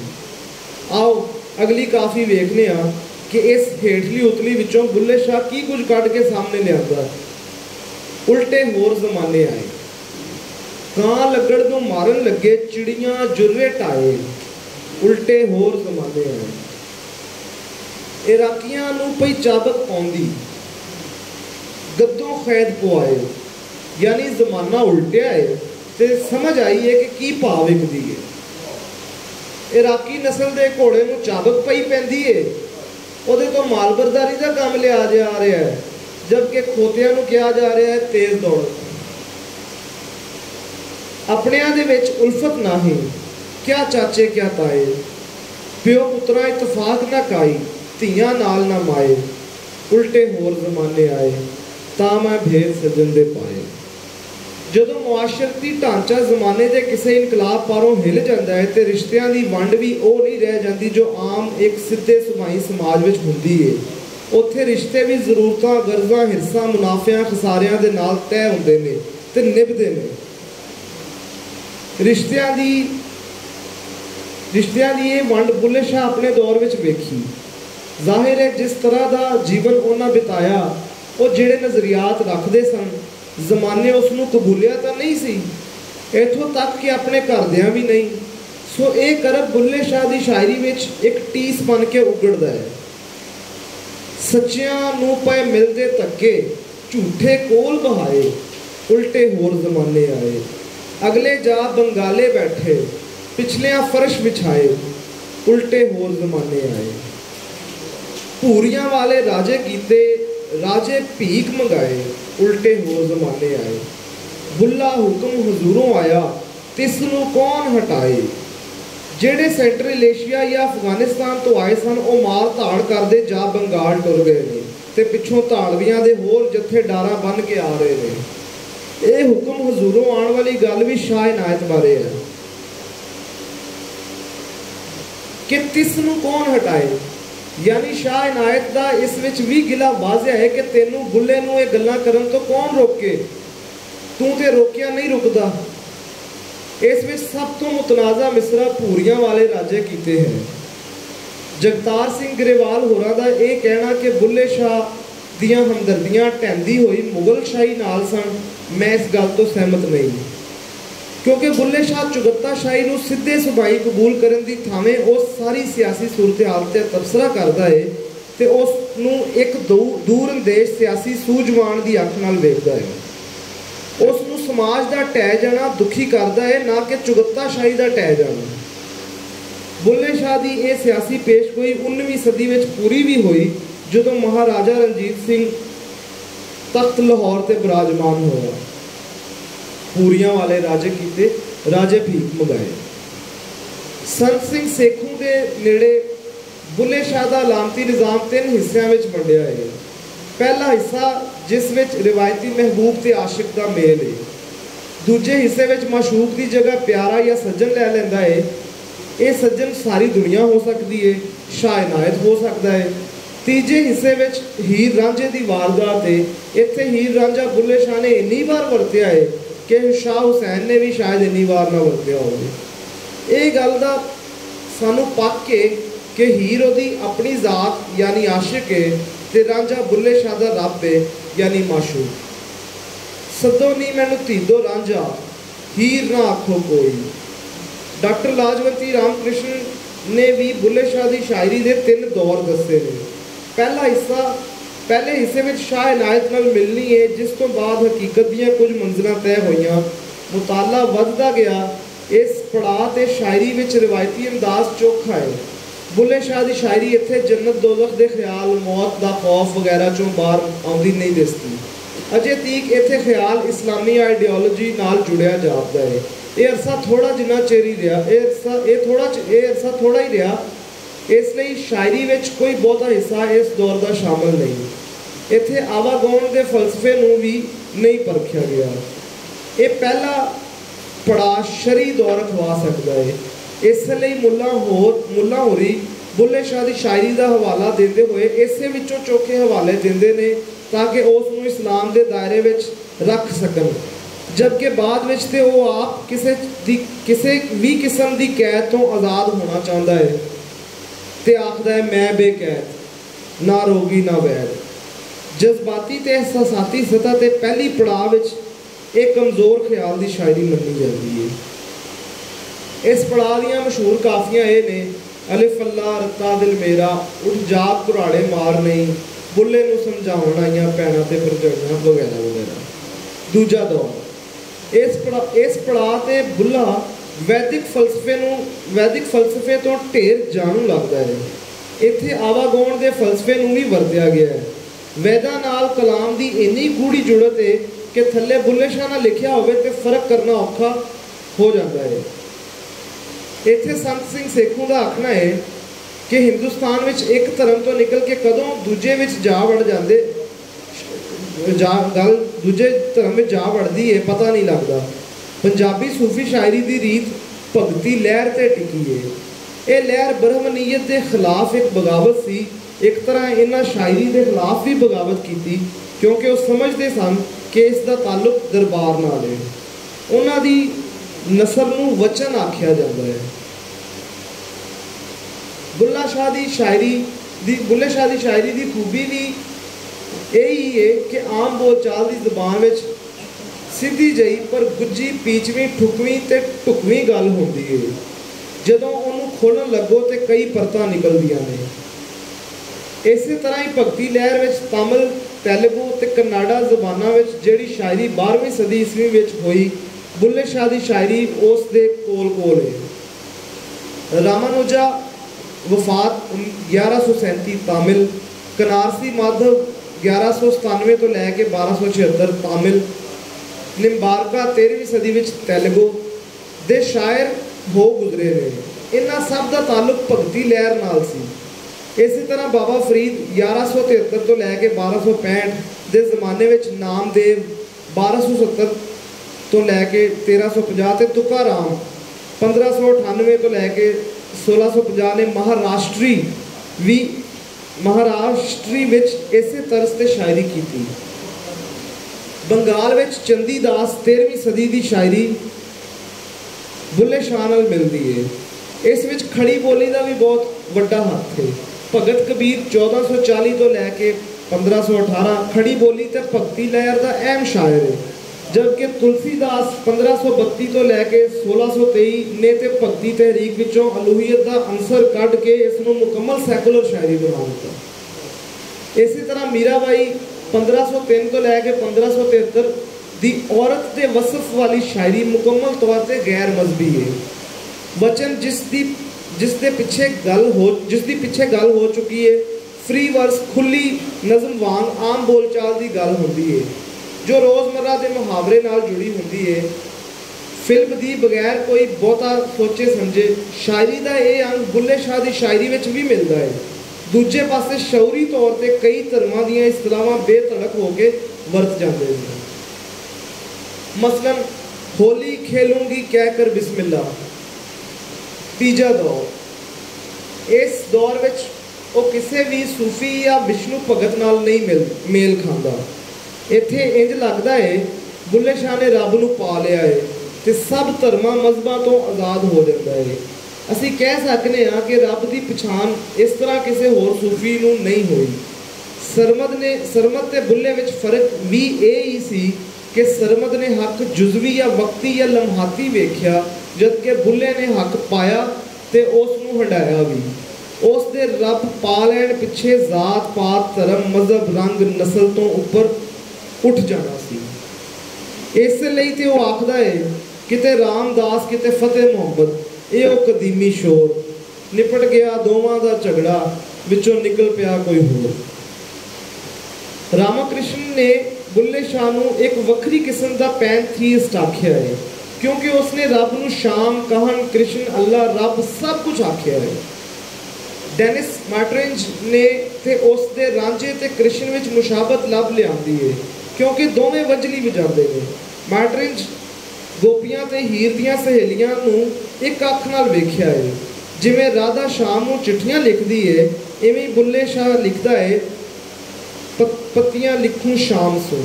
आओ अगली काफ़ी वेखने आ कि इस हेठली उतली विचों बुल्ले शाह की कुछ कढ़ के सामने लिया। उल्टे होर जमाने आए, कां लगड़ तो मारन लगे, चिड़ियां जुर्रे टाए, उल्टे होर जमाने आए। इराकियां नूं पई चाबक पाउंदी, गद्दों खैद पवाए, यानी जमाना उल्टिया है ते समझ आई है कि की भाव विकदी है। इराकी नस्ल के घोड़े नूं चाबक पई पैंदी है, उहदे तो मालबरदारी का काम लिया जा रहा है, जबकि खोतियां नूं कहा जा रहा है तेज दौड़। अपनियां दे विच उल्फत नाही, क्या चाचे क्या ताए, प्यो पुत्रा इतफाक ना काई, ਧੀਆਂ नाल ना माए, उल्टे होर जमाने आए, तां मैं भेद सजन दे पाए। ਜਦੋਂ ਮੁਆਸ਼ਰਤੀ ਢਾਂਚਾ ਜ਼ਮਾਨੇ ਦੇ ਕਿਸੇ ਇਨਕਲਾਬ ਪਾਰੋਂ ਹਿੱਲ ਜਾਂਦਾ ਹੈ ਤੇ ਰਿਸ਼ਤਿਆਂ ਦੀ ਵੰਡ ਵੀ ਉਹ ਨਹੀਂ ਰਹਿ ਜਾਂਦੀ ਜੋ ਆਮ ਇੱਕ ਸਿੱਧੇ ਸੁਭਾਈ ਸਮਾਜ ਵਿੱਚ ਹੁੰਦੀ ਹੈ। ਉੱਥੇ ਰਿਸ਼ਤੇ ਵੀ ਜ਼ਰੂਰਤਾਂ, ਗਰਜ਼ਾਂ, ਹਿਰਸਾਂ, ਮੁਨਾਫਿਆਂ, ਖਸਾਰਿਆਂ ਦੇ ਨਾਲ ਤੈਅ ਹੁੰਦੇ ਨੇ ਤੇ ਨਿਭਦੇ ਨੇ। ਰਿਸ਼ਤਿਆਂ ਦੀ ਇਹ ਵੰਡ ਬੁੱਲੇ ਸ਼ਾਹ ਆਪਣੇ ਦੌਰ ਵਿੱਚ ਵੇਖੀ। ਜ਼ਾਹਿਰ ਹੈ ਜਿਸ ਤਰ੍ਹਾਂ ਦਾ ਜੀਵਨ ਉਹਨਾਂ ਬਿਤਾਇਆ, ਉਹ ਜਿਹੜੇ ਨਜ਼ਰੀਆਤ ਰੱਖਦੇ ਸਨ, ਜ਼ਮਾਨੇ ਉਸ ਨੂੰ ਕਬੂਲਿਆ ਤਾਂ ਨਹੀਂ ਸੀ, ਇੱਥੋਂ ਤੱਕ ਕਿ ਆਪਣੇ ਘਰਦਿਆਂ ਵੀ ਨਹੀਂ। ਸੋ ਇਹ ਕਰਬ ਬੁੱਲੇ ਸ਼ਾਹ ਦੀ ਸ਼ਾਇਰੀ ਵਿੱਚ ਇੱਕ ਟੀਸ ਬਣ ਕੇ ਉਗੜਦਾ ਹੈ। ਸੱਚਿਆਂ ਨੂੰ ਪਏ ਮਿਲਦੇ ਧੱਕੇ, ਝੂਠੇ ਕੋਲ ਬਹਾਏ, ਉਲਟੇ ਹੋਰ ਜ਼ਮਾਨੇ ਆਏ। ਅਗਲੇ ਜਾ ਬੰਗਾਲੇ ਬੈਠੇ, ਪਿਛਲਿਆਂ ਫਰਸ਼ ਵਿਛਾਏ, ਉਲਟੇ ਹੋਰ ਜ਼ਮਾਨੇ ਆਏ। ਭੂਰੀਆਂ ਵਾਲੇ ਰਾਜੇ ਕੀਤੇ, राजे भीख मंगाए, उल्टे होर जमाने आए। बुल्ला हुक्म हजूरों आया, तिसनू कौन हटाए। जेड़े सेंट्रल एशिया या अफगानिस्तान तो आए सन, वो मार धाड़ करते जा बंगाल टुर गए ने ते पिछों धाड़वियां दे होर जत्थे डारा बन के आ रहे ने। ये हुक्म हजूरों आने वाली गल भी शाह इनायत बारे है कि तिसनू कौन हटाए, यानी शाह इनायत का इस विच भी गिला वाजिया है कि तेनू बुल्ले नू ये गल्लां करन तो कौन रोके, तू ते रोकिया नहीं रुकदा। इस विच सब तो मुतनाज़ा मिसरा भूरियां वाले राजे कीते हैं। जगतार सिंह ग्रेवाल होरां दा ये कहना कि बुल्ले शाह दियां हमदर्दियां ढैंदी हुई मुगल शाही नाल सन, मैं इस गल तो सहमत नहीं, क्योंकि बुल्ले शाह चुगत्ता शाही नूं सीधे सुभाई कबूल करन दी थावें उस सारी सियासी सूरत हाल ते तबसरा करदा है ते उस नूं एक दूर अंदेश सियासी सूझवान दी अख नाल वेखदा है। उस नूं समाज दा ढह जाना दुखी करदा है, ना कि चुगत्ता शाही दा ढह जाना। बुल्ले शाह दी ये सियासी पेशगोई 19वीं सदी विच पूरी भी हुई जदों महाराजा रणजीत सिंह तख्त लाहौर ते विराजमान होया। पूरियां वाले राजे कीते, राजे भीख मंगाए। संत सिंह सेखू के नेड़े बुल्ले शाह का लामती निज़ाम 3 हिस्सों में वंडिया है। पहला हिस्सा जिस विच रिवायती महबूब ते आशिक का मेल है, दूजे हिस्से में माशूक की जगह प्यारा या सज्जन लै लैंदा है। ये सज्जन सारी दुनिया हो सकती है, शाह इनायत हो सकता है। तीजे हिस्से में हीर रांझे की वारदात है। इत्थे हीर रांझा बुल्ले शाह ने इन्नी बार वरत्या है कि शाह हुसैन ने भी शायद इन्नी बार ना वरत्या होवे। ये गल दा सानू पक्क है कि हीर ओदी अपनी जात यानी आशिक है ते रांझा बुल्ले शाह दा रब है यानी माशूक। सदो नी मैनू धीदो रांझा, हीर ना आखो कोई। डॉक्टर लाजवंती रामकृष्ण ने भी बुल्ले शाह की शायरी के 3 दौर दसे ने। पहले हिस्से में शाह इनायत नाल मिलनी है, जिस तो बाद हकीकत दियां कुछ मंजिलां तय होईयां, मुताला वधदा गया इस पड़ाव ते शायरी विच रिवायती अंदाज चोखा है। बुल्ले शाह की शायरी इत्थे जन्नत दोज़ख दे ख्याल, मौत का खौफ वगैरह चों बाहर आउंदी नहीं दिसती। अजे तीक इत्थे ख्याल इस्लामी आइडियोलॉजी नाल जुड़िया जापदा है। ये अरसा थोड़ा जिन्ना चेर ही रहा, ये अरसा थोड़ा ही रहा, इसलिए शायरी विच कोई बहुता हिस्सा इस दौर का शामिल नहीं। इत्थे आवागौन के फलसफे नूं भी नहीं परखिया गया। ये पहला पड़ा शरी दौर अखवा सकता है। इसलिए मुल्ला होरी बुल्ले शाह की शायरी का हवाला देंदे हुए इसे विचों चोखे हवाले देंदे ने ताकि उसनूं इस्लाम के दायरे विच रख सकन, जबकि बाद विच ते वो आप किसी भी किस्म की कैद तो आज़ाद होना चाहता है ते आखदा है मैं बेकैद, ना रोगी ना वैद। जज्बाती ते एहसासाती सतह ते पहली पड़ाव विच एक कमज़ोर ख्याल की शायरी मनी जाती है। इस पड़ाव दियां मशहूर काफियां ये ने, अलिफ अल्लाह रत्ता दिल मेरा, उठ जाग कुराड़े मार नहीं, बुल्ले नूं समझाउण आईयां भैणां ते भरजाइयां वगैरह वगैरह। दूजा दौर, इस पड़ाव ते बुल्ला वैदिक फलसफे तो ढेर जाणू लगता है। इत्थे आवागौन के फलसफे नूं भी वरतिया गया है। वैदां नाल कलाम की इन्नी गूढ़ी जुड़त है कि थल्ले बुल्ले शाह नाल लिखिया होवे ते फर्क करना औखा हो जाता है। इत्थे संत सिंह सेखों का आखना है कि हिंदुस्तान विच एक धर्म तो निकल के कदों दूजे विच जा वड़ जाते, गल दूजे धर्म में जा वड़ती है पता नहीं लगता। पंजाबी सूफी शायरी की रीत भगती लहर से टिकी है। ये लहर ब्रह्मनीयत के खिलाफ एक बगावत सी। एक तरह इन्हां शायरी के खिलाफ भी बगावत की, क्योंकि वो समझते सन कि इसका ताल्लुक दरबार नाल है। उन्हां दी नसर नूं वचन आख्या जाता है। बुल्ले शाह की शायरी की खूबी भी यही है कि आम बोलचाल की जुबान में सीधी जही पर गुज्जी पीचवी ठुकवी ते ढुकवी गल होंदी है। जदों उन्होंने खोलन लगो तो कई परतां निकलदियां ने। इस तरह ही भगती लहर में तमिल, तेलुगु ते कन्नाडा जुबानां में जिहड़ी शायरी 12वीं सदी ईस्वी में हुई, बुल्ले शाह की शायरी उस दे कोल है। रामानुजा वफात 1137 तमिल, कनारसी माधव 1197 तो लैके 1276 तमिल, निम्बारका 13वीं सदी में तेलुगु दे शायर हो गुजरे ने। इन्हां सब का ताल्लुक भगती लहर नाल सी। इसी तरह बाबा फरीद 1173 तो लैके 1265 के जमाने में नामदेव 1270 तो लैके 1350 ते तुकाराम 1598 तो लैके 1650 ने महाराष्ट्री विच इसे तर्ज से शायरी की थी। बंगाल विच चंदीदास 13वीं सदी की शायरी बुल्ले शाह नाल मिलती है। इस विच खड़ी बोली का भी बहुत वड्डा हाथ है। भगत कबीर 1440 तो लैके 1518 खड़ी बोली ते भगती लहर का अहम शायर है, जबकि तुलसीदास 1532 तो लैके 1623 ने ते भगती तहरीक विचों अलूहियत का अंसर कढ़ के इसनूं मुकम्मल सैकुलर शायरी बना दिता। इसी तरह मीराबाई 1503 तो लैके 1573 दी औरत के वसफ वाली शायरी मुकम्मल तौर पर गैर मजहबी है। वचन जिसके पीछे गल हो चुकी है, फ्री वर्स खुली नज़म वांग आम बोलचाल की गल होती है जो रोज़मर्रा के मुहावरे नाल जुड़ी होती है। फिल्म की बगैर कोई बहुता सोचे समझे शायरी का यह अंग बुल्ले शाह की शायरी में भी मिलता है। दूजे पासे शौरी तौर पर कई धर्मां दीयां इस्तलाहां बेतड़क होके वरत जाते हैं। मसलन होली खेलूंगी कहकर बिस्मिल्लाह। तीजा दौर, इस दौर में वो किसी भी सूफी या विष्णु भगत नाल नहीं मेल खाता। इत्थे इंज लगता है बुल्ले शाह ने रब नूं पा लिया है तो सब धर्मां मजहबां तो आज़ाद हो जाता है। असी कह सकते हैं कि रब की पछाण इस तरह किसी होर सूफी नूं नहीं हुई। सरमद ते बुल्ले विच फर्क भी यही सी कि सरमद ने हक जुजवी या वक्ती या लम्हाती वेख्या, जबकि बुल्ले ने हक पाया तो उसनूं हंडाया भी। उस दे रब पा लैण पिछे जात पात धर्म मजहब रंग नस्ल तो उपर उठ जाना सी। इसलिए तो वो आखदा है ਕਿਤੇ ਰਾਮਦਾਸ ਕਿਤੇ ਫਤਿਹ ਮੁਹੰਮਦ ਇਹ ਉਹ ਕਦੀਮੀ ਸ਼ੋਰ ਨਿਪਟ ਗਿਆ ਦੋਵਾਂ ਦਾ ਝਗੜਾ ਵਿੱਚੋਂ ਨਿਕਲ ਪਿਆ ਕੋਈ ਹੋਰ। ਰਾਮਾਕ੍ਰਿਸ਼ਨ ਨੇ ਬੁੱਲੇ ਸ਼ਾਹ ਨੂੰ ਇੱਕ ਵੱਖਰੀ ਕਿਸਮ ਦਾ ਪੈਂਥੀਸਟ ਆਖਿਆ ਹੈ ਕਿਉਂਕਿ ਉਸਨੇ ਰੱਬ ਨੂੰ ਸ਼ਾਮ ਕਹਨ ਕ੍ਰਿਸ਼ਨ ਅੱਲਾ ਰੱਬ ਸਭ ਕੁਝ ਆਖਿਆ ਹੈ। ਡੈਨਿਸ ਮਾਟਰਿੰਜ ਨੇ ਤੇ ਉਸ ਦੇ ਰਾਂਝੇ ਤੇ ਕ੍ਰਿਸ਼ਨ ਵਿੱਚ ਮੁਸ਼ਾਬਤ ਲੱਭ ਲਿਆਂਦੀ ਹੈ ਕਿਉਂਕਿ ਦੋਵੇਂ ਵੰਜਲੀ ਵਜਾਉਂਦੇ ਨੇ। ਮਾਟਰਿੰਜ ਗੋਪੀਆਂ ਤੇ ਹੀਰ ਦੀਆਂ ਸਹੇਲੀਆਂ ਨੂੰ ਇੱਕ ਅੱਖ ਨਾਲ ਵੇਖਿਆ ਹੈ। ਜਿਵੇਂ ਰਾਧਾ ਸ਼ਾਮ ਨੂੰ ਚਿੱਠੀਆਂ ਲਿਖਦੀ ਹੈ ਇਵੇਂ ਬੁੱਲੇ ਸ਼ਾਹ ਲਿਖਦਾ ਹੈ ਪੱਤੀਆਂ ਲਿਖੂੰ ਸ਼ਾਮ ਸੋ।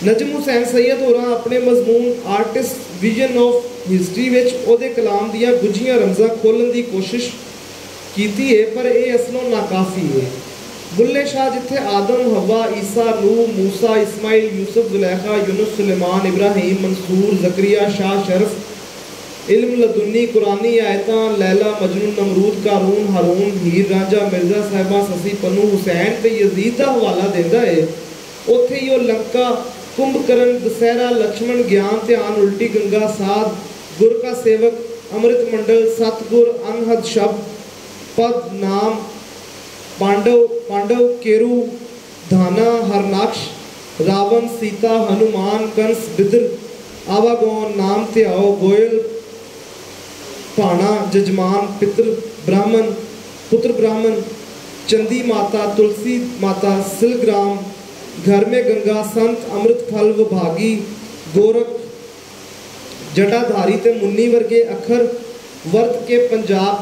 ਨਜਮ ਹੁਸੈਨ ਸੈयद ਹੋਰਾਂ ਆਪਣੇ ਮਜ਼ਮੂਨ ਆਰਟਿਸਟ ਵਿਜ਼ਨ ਆਫ ਹਿਸਟਰੀ ਵਿੱਚ ਉਹਦੇ ਕਲਾਮ ਦੀਆਂ ਗੁੱਝੀਆਂ ਰਮਜ਼ਾਂ ਖੋਲ੍ਹਣ ਦੀ ਕੋਸ਼ਿਸ਼ ਕੀਤੀ ਹੈ ਪਰ ਇਹ ਅਸਲੋਂ ਨਾਕਾਫੀ ਹੈ। ਬੁੱਲੇ ਸ਼ਾਹ ਜਿੱਥੇ ਆਦਮ ਹਵਾ ਈਸਾ ਨੂਹ ਮੂਸਾ ਇਸਮਾਈਲ ਯੂਸਫ ਜ਼ੁਲੈਖਾ ਯੂਨਸ ਸੁਲੇਮਾਨ ਇਬਰਾਹੀਮ ਮਨਸੂਰ ਜ਼ਕਰੀਆ ਸ਼ਾਹ ਸ਼ਰਫ इल्म लदुन्नी कुरानी आयतां लैला मजनू नमरूद कारून हारून हीर रांझा मिर्जा साहिबा ससी पन्नू हुसैन ते यजीद का हवाला देंदा है उत्थे ही वो लंका कुंभकर्ण दशहरा लक्ष्मण ज्ञान ध्यान उल्टी गंगा साध गुर का सेवक अमृत मंडल सतगुर अनहद शब्द पद नाम पांडव केरू धाना हरनाक्ष रावण सीता हनुमान कंस बिद्र आवागौन नाम त्याओ गोयल भाणा जजमान पितृ ब्राह्मण पुत्र ब्राह्मण चंदी माता तुलसी माता सिलग्राम घर में गंगा संत अमृत फल विभागी गोरख जटाधारी ते मुन्नी वर्गे अखर वर्त के पंजाब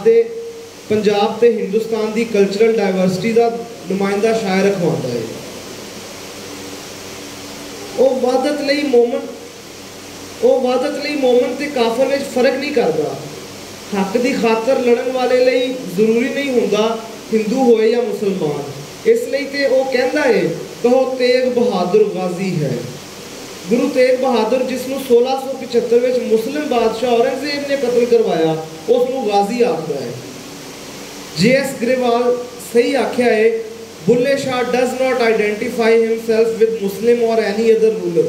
ते हिंदुस्तान की कल्चरल डाइवर्सिटी का नुमाइंदा शायर रखवाता है। वो वादत लई मोमन ते काफर में फर्क नहीं करता। हक की खातर लड़न वाले लिए जरूरी नहीं होंदा हिंदू होए या मुसलमान। इसलिए तो वो कहता है कहो तेग बहादुर गाजी है। गुरु तेग बहादुर जिसनों 1675 में मुस्लिम बादशाह औरंगजेब ने कत्ल करवाया उसनों गाजी आखदा है। JS ग्रेवाल सही आख्या है Bulle Shah does not identify himself with Muslim or any other ruler.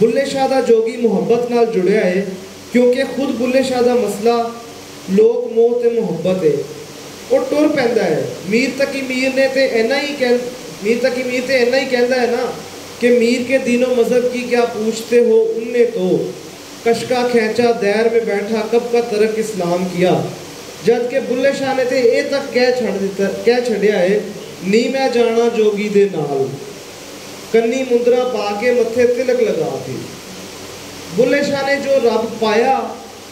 Bulle Shah का जोगी मुहब्बत नाल जुड़िया है क्योंकि खुद बुल्ले शाह का मसला लोक मोह ते मुहब्बत है। वो टुर पैंदा है मीर तकी मीर ने ते इन्ना ही कहता है ना कि मीर के दीनों मजहब की क्या पूछते हो उनने तो कशका खींचा दैर में बैठा कब का तरक इस्लाम किया। जब के बुल्ले शाह ने ते ये तक कह छड़िया है नी मैं जाना जोगी दे नाल कन्नी मुंदरा पा के मत्थे तिलक लगा के। बुल्ले शाह ने जो रब पाया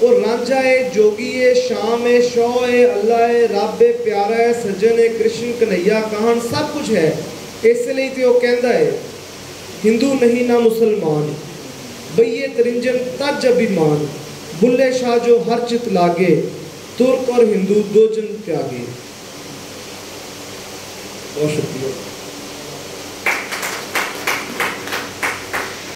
वो रांझा है जोगी है शाम है शौ है अल्लाह है रब है प्यारा है सज्जन है कृष्ण कन्हैया कहान सब कुछ है। इसलिए तो वो कहता है हिंदू नहीं ना मुसलमान बइये तरिंजन तज अभिमान बुल्ले शाह जो हर चित लागे तुर्क और हिंदू दो जन त्यागे। बहुत शुक्रिया।